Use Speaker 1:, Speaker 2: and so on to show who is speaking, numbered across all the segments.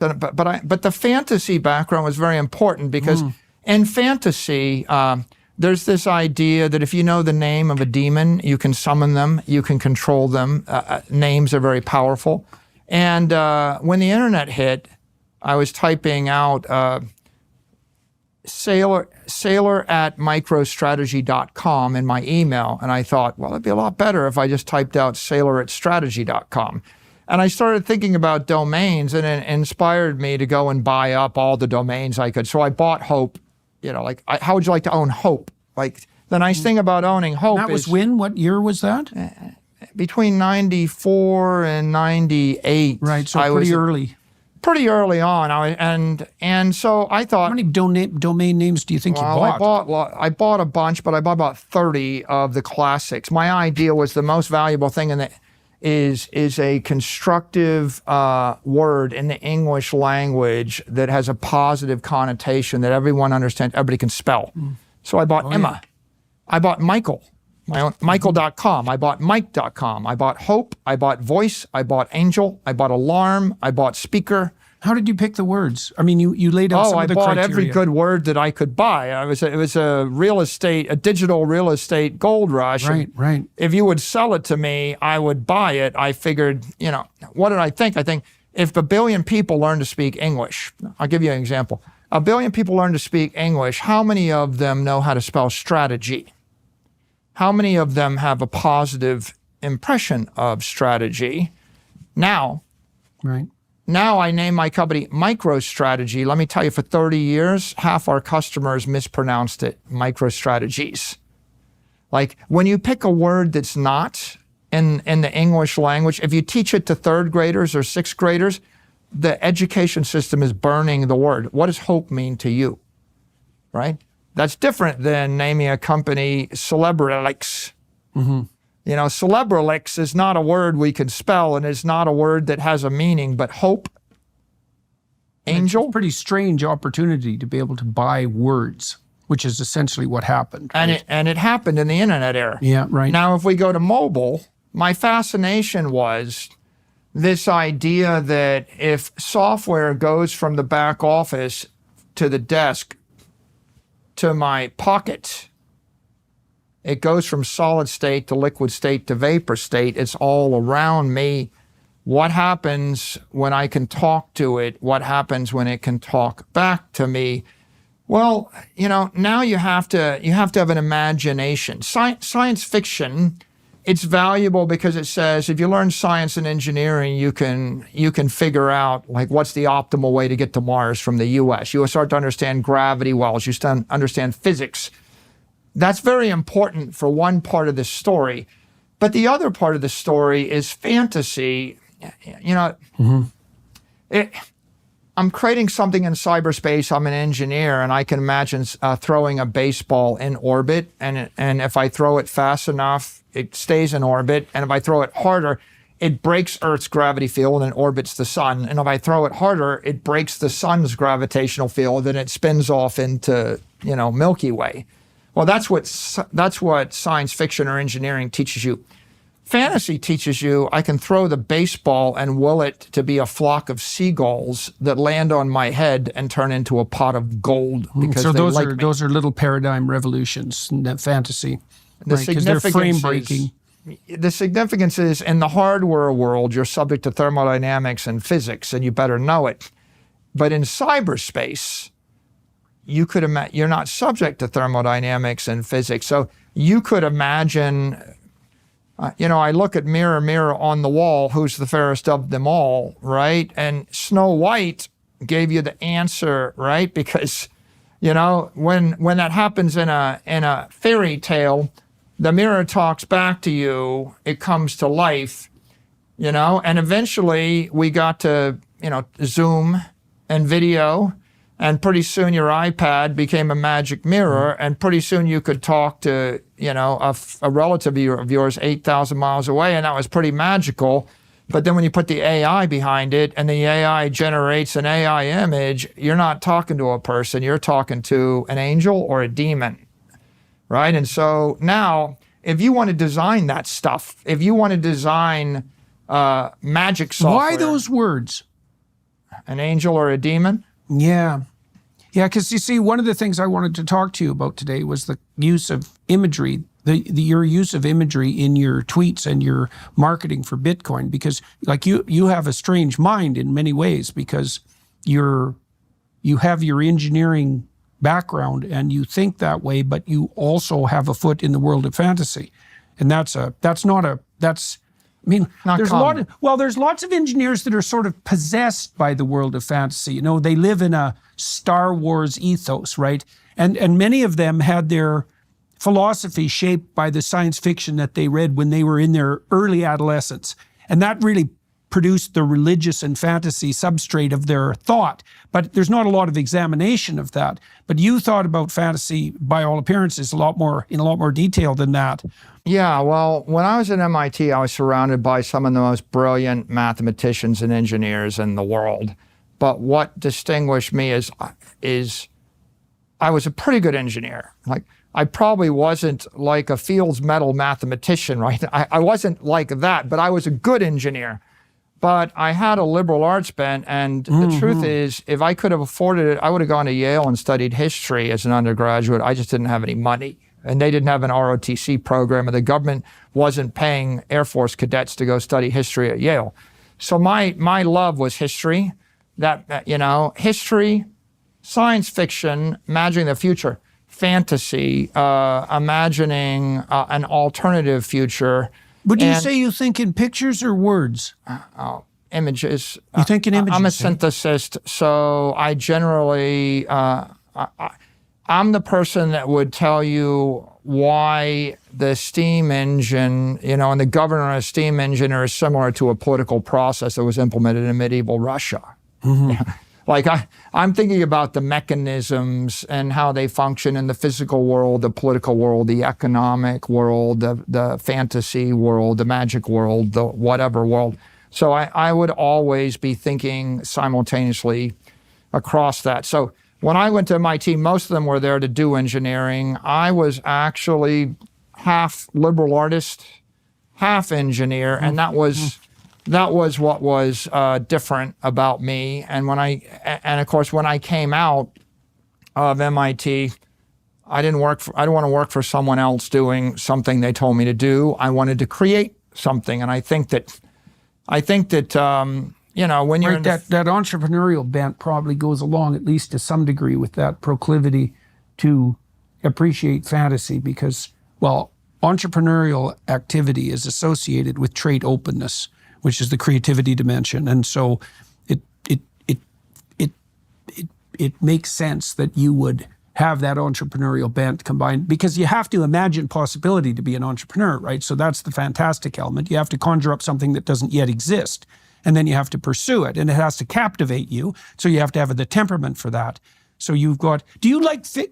Speaker 1: but the fantasy background was very important because in fantasy, there's this idea that if you know the name of a demon, you can summon them, you can control them. Names are very powerful. And when the internet hit, I was typing out Saylor at microstrategy.com in my email. And I thought, well, it'd be a lot better if I just typed out Saylor at strategy.com. And I started thinking about domains, and it inspired me to go and buy up all the domains I could. So I bought Hope. How would you like to own Hope? Like, the nice thing about owning Hope
Speaker 2: that was when? What year was that?
Speaker 1: Between 94 and 98.
Speaker 2: Right, so pretty early.
Speaker 1: Pretty early on. And so I thought...
Speaker 2: How many domain names do you think you bought?
Speaker 1: I bought a bunch, but I bought about 30 of the classics. My idea was the most valuable thing is a constructive word in the English language that has a positive connotation that everyone understands, everybody can spell. So I bought Emma. Yeah. I bought Michael, my own Michael.com. I bought Mike.com. I bought Hope. I bought Voice. I bought Angel. I bought Alarm. I bought Speaker.
Speaker 2: How did you pick the words? I mean, you laid out some of the criteria.
Speaker 1: I bought every good word that I could buy. It was a digital real estate gold rush.
Speaker 2: Right.
Speaker 1: If you would sell it to me, I would buy it. I figured, what did I think? I think if 1 billion people learn to speak English, I'll give you an example. 1 billion people learn to speak English. How many of them know how to spell strategy? How many of them have a positive impression of strategy? Now I name my company MicroStrategy. Let me tell you, for 30 years, half our customers mispronounced it, microstrategies. Like, when you pick a word that's not in the English language, if you teach it to 3rd graders or 6th graders, the education system is burning the word. What does hope mean to you, right? That's different than naming a company Celebrelix. Celebrelix is not a word we can spell, and it's not a word that has a meaning, but Hope, Angel.
Speaker 2: It's a pretty strange opportunity to be able to buy words, which is essentially what happened. Right?
Speaker 1: And it happened in the internet era.
Speaker 2: Yeah, right.
Speaker 1: Now, if we go to mobile, my fascination was this idea that if software goes from the back office to the desk to my pocket, it goes from solid state to liquid state to vapor state. It's all around me. What happens when I can talk to it? What happens when it can talk back to me? Well, now you have to have an imagination. Science fiction, it's valuable because it says if you learn science and engineering, you can figure out what's the optimal way to get to Mars from the US. You start to understand gravity wells. You start to understand physics. That's very important for one part of the story. But the other part of the story is fantasy. I'm creating something in cyberspace. I'm an engineer, and I can imagine throwing a baseball in orbit. And if I throw it fast enough, it stays in orbit. And if I throw it harder, it breaks Earth's gravity field and it the sun. And if I throw it harder, it breaks the sun's gravitational field and it spins off into, Milky Way. Well, that's what science fiction or engineering teaches you. Fantasy teaches you I can throw the baseball and will it to be a flock of seagulls that land on my head and turn into a pot of gold because
Speaker 2: so
Speaker 1: those
Speaker 2: those are little paradigm revolutions in that fantasy, because they're frame breaking.
Speaker 1: The significance is in the hardware world, you're subject to thermodynamics and physics, and you better know it. But in cyberspace, you're not subject to thermodynamics and physics. So you could imagine, I look at mirror, mirror on the wall, who's the fairest of them all, right? And Snow White gave you the answer, right? Because, when that happens in a fairy tale, the mirror talks back to you, it comes to life, and eventually we got to, Zoom and video. And pretty soon your iPad became a magic mirror, and pretty soon you could talk to, a relative of yours 8,000 miles away, and that was pretty magical. But then when you put the AI behind it, and the AI generates an AI image, you're not talking to a person, you're talking to an angel or a demon, right? And so now, if you want to design that stuff, if you want to design magic software...
Speaker 2: Why those words?
Speaker 1: An angel or a demon?
Speaker 2: Yeah. Yeah, because you see, one of the things I wanted to talk to you about today was the use of imagery, your use of imagery in your tweets and your marketing for Bitcoin, because like you have a strange mind in many ways, because you have your engineering background and you think that way, but you also have a foot in the world of fantasy. And there's lots of engineers that are sort of possessed by the world of fantasy. You know, they live in a Star Wars ethos, right? And many of them had their philosophy shaped by the science fiction that they read when they were in their early adolescence. And that really produced the religious and fantasy substrate of their thought. But there's not a lot of examination of that. But you thought about fantasy, by all appearances, in a lot more detail than that.
Speaker 1: Yeah, well, when I was at MIT, I was surrounded by some of the most brilliant mathematicians and engineers in the world. But what distinguished me is I was a pretty good engineer. Like, I probably wasn't like a Fields Medal mathematician, right? I wasn't like that, but I was a good engineer. But I had a liberal arts bent, and the truth is, if I could have afforded it, I would have gone to Yale and studied history as an undergraduate. I just didn't have any money. And they didn't have an ROTC program, and the government wasn't paying Air Force cadets to go study history at Yale. So my love was history, history, science fiction, imagining the future, fantasy, imagining an alternative future.
Speaker 2: Would you say you think in pictures or words?
Speaker 1: Images.
Speaker 2: You think in images?
Speaker 1: I'm a synthesist, so I generally, I'm the person that would tell you why the steam engine, and the governor of a steam engine is similar to a political process that was implemented in medieval Russia. Like I'm thinking about the mechanisms and how they function in the physical world, the political world, the economic world, the fantasy world, the magic world, the whatever world. So I would always be thinking simultaneously across that. So when I went to MIT, most of them were there to do engineering. I was actually half liberal artist, half engineer, and that was what was different about me. And of course, when I came out of MIT, I didn't want to work for someone else doing something they told me to do. I wanted to create something, and I think that when you're
Speaker 2: that entrepreneurial bent probably goes along, at least to some degree, with that proclivity to appreciate fantasy, because, well, entrepreneurial activity is associated with trait openness, which is the creativity dimension. And so it makes sense that you would have that entrepreneurial bent combined, because you have to imagine possibility to be an entrepreneur, right? So that's the fantastic element. You have to conjure up something that doesn't yet exist, and then you have to pursue it, and it has to captivate you. So you have to have the temperament for that. So you've got, do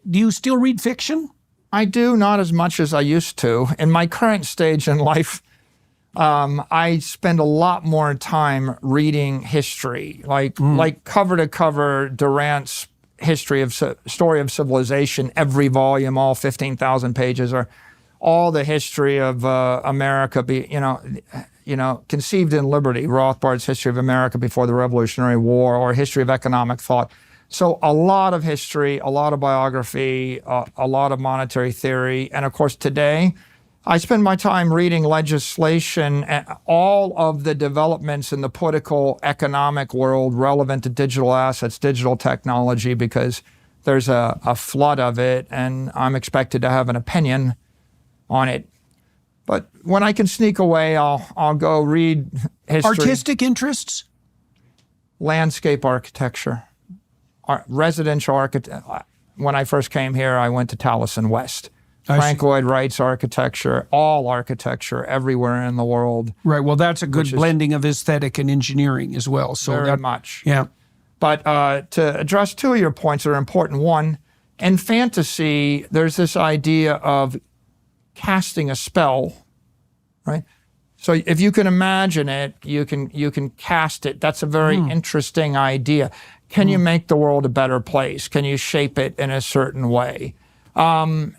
Speaker 2: you still read fiction?
Speaker 1: I do, not as much as I used to. In my current stage in life, I spend a lot more time reading history, like cover to cover Durant's Story of Civilization, every volume, all 15,000 pages, or all the history of America, conceived in liberty, Rothbard's History of America Before the Revolutionary War, or History of Economic Thought. So a lot of history, a lot of biography, a lot of monetary theory, and of course today, I spend my time reading legislation and all of the developments in the political economic world relevant to digital assets, digital technology, because there's a flood of it, and I'm expected to have an opinion on it. But when I can sneak away, I'll go read history.
Speaker 2: Artistic interests?
Speaker 1: Landscape architecture, residential architecture. When I first came here, I went to Taliesin West. Frank Lloyd Wright's architecture, all architecture everywhere in the world.
Speaker 2: Right. Well, that's a good blending of aesthetic and engineering as well. So
Speaker 1: very much.
Speaker 2: Yeah.
Speaker 1: But to address two of your points that are important. One, in fantasy, there's this idea of casting a spell, right? So if you can imagine it, you can cast it. That's a very interesting idea. Can you make the world a better place? Can you shape it in a certain way? The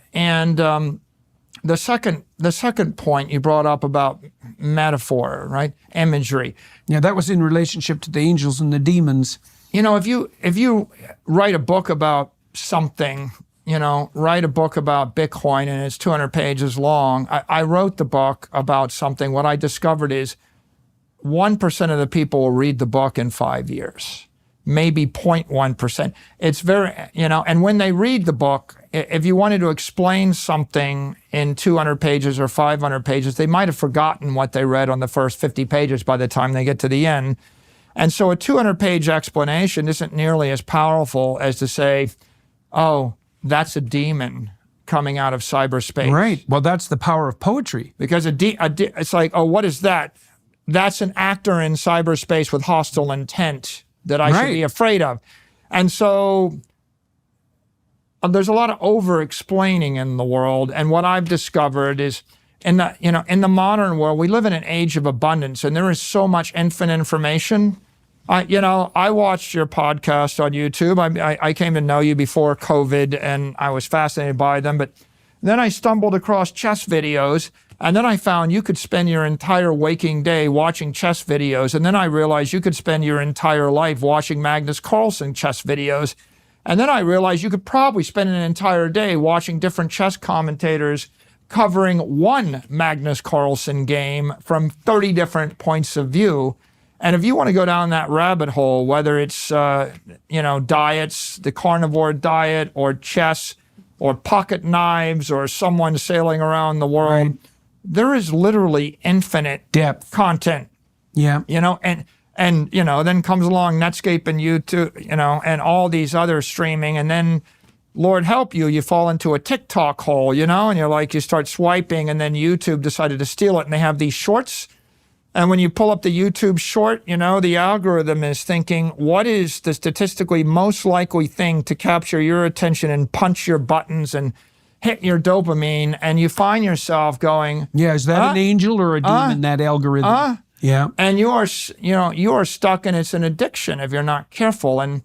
Speaker 1: second point you brought up about metaphor, right? Imagery.
Speaker 2: Yeah, that was in relationship to the angels and the demons.
Speaker 1: if you write a book about something, write a book about Bitcoin and it's 200 pages long. I wrote the book about something. What I discovered is 1% of the people will read the book in 5 years, maybe 0.1%. It's very, and when they read the book, if you wanted to explain something in 200 pages or 500 pages, they might have forgotten what they read on the first 50 pages by the time they get to the end. And so a 200-page explanation isn't nearly as powerful as to say, oh, that's a demon coming out of cyberspace.
Speaker 2: Right. Well, that's the power of poetry.
Speaker 1: Because it's like, oh, what is that? That's an actor in cyberspace with hostile intent that I should be afraid of. And so there's a lot of over-explaining in the world. And what I've discovered is in the modern world, we live in an age of abundance, and there is so much infinite information. I watched your podcast on YouTube. I came to know you before COVID, and I was fascinated by them. But then I stumbled across chess videos, and then I found you could spend your entire waking day watching chess videos. And then I realized you could spend your entire life watching Magnus Carlsen chess videos. And then I realized you could probably spend an entire day watching different chess commentators covering one Magnus Carlsen game from 30 different points of view. And if you want to go down that rabbit hole, whether it's, diets, the carnivore diet, or chess, or pocket knives, or someone sailing around the world, there is literally infinite
Speaker 2: depth
Speaker 1: content.
Speaker 2: Yeah.
Speaker 1: And then comes along Netscape and YouTube, and all these other streaming. And then, Lord help you, you fall into a TikTok hole, and you're like, you start swiping, and then YouTube decided to steal it. And they have these shorts. And when you pull up the YouTube short, the algorithm is thinking, what is the statistically most likely thing to capture your attention and punch your buttons and hit your dopamine? And you find yourself going,
Speaker 2: yeah, is that an angel or a demon, that algorithm? Yeah.
Speaker 1: And you are stuck, and it's an addiction if you're not careful. And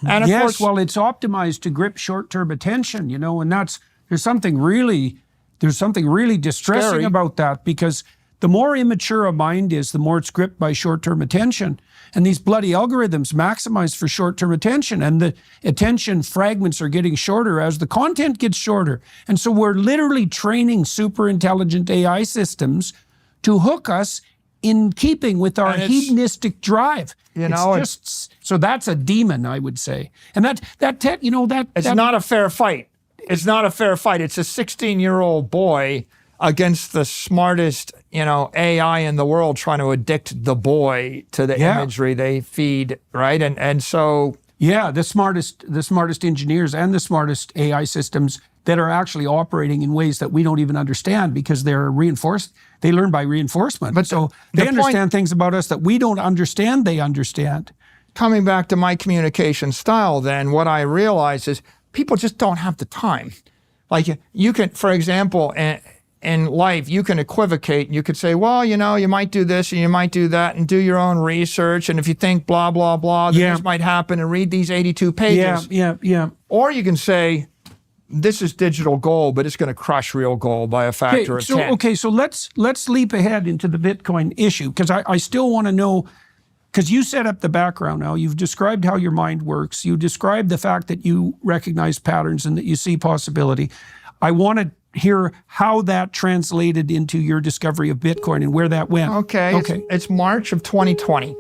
Speaker 1: of course,
Speaker 2: well, it's optimized to grip short-term attention, and there's something really distressing
Speaker 1: scary
Speaker 2: about that, because the more immature a mind is, the more it's gripped by short-term attention. And these bloody algorithms maximize for short-term attention, and the attention fragments are getting shorter as the content gets shorter. And so we're literally training super intelligent AI systems to hook us in keeping with our hedonistic drive. So that's a demon, I would say. And it's
Speaker 1: not a fair fight. It's not a fair fight. It's a 16-year-old boy against the smartest, AI in the world, trying to addict the boy to the imagery they feed, right? And so
Speaker 2: the smartest engineers and the smartest AI systems that are actually operating in ways that we don't even understand, because they're reinforced. They learn by reinforcement. But so they understand things about us that we don't understand, they understand.
Speaker 1: Coming back to my communication style, then, what I realize is people just don't have the time. Like, you can, for example, in life, you can equivocate. You could say, well, you might do this and you might do that, and do your own research. And if you think blah, blah, blah, then this might happen, and read these 82 pages.
Speaker 2: Yeah.
Speaker 1: Or you can say, this is digital gold, but it's going to crush real gold by a factor of 10.
Speaker 2: Okay, so let's leap ahead into the Bitcoin issue, because I still want to know, because you set up the background now. You've described how your mind works. You described the fact that you recognize patterns and that you see possibility. I want to hear how that translated into your discovery of Bitcoin and where that went.
Speaker 1: Okay. It's March of 2020.